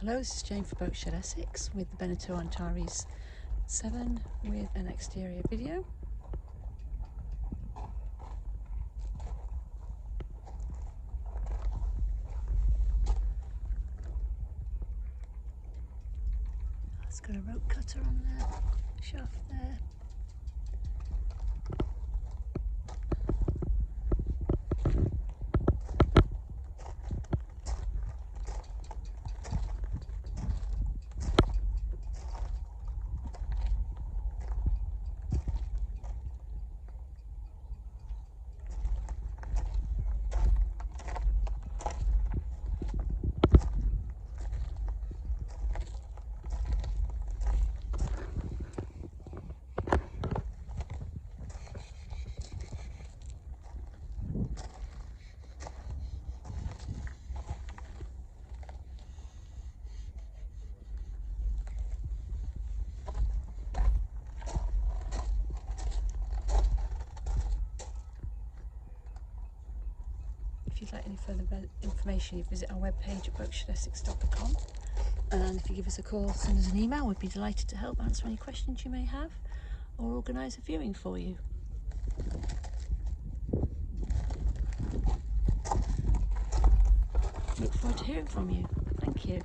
Hello, this is Jane for Boatshed Essex with the Beneteau Antares 7 with an exterior video. It's got a rope cutter on there, shaft there. If you'd like any further information, you visit our webpage at boatshedessex.com, and if you give us a call, send us an email, we'd be delighted to help answer any questions you may have or organise a viewing for you. Look forward to hearing from you. Thank you.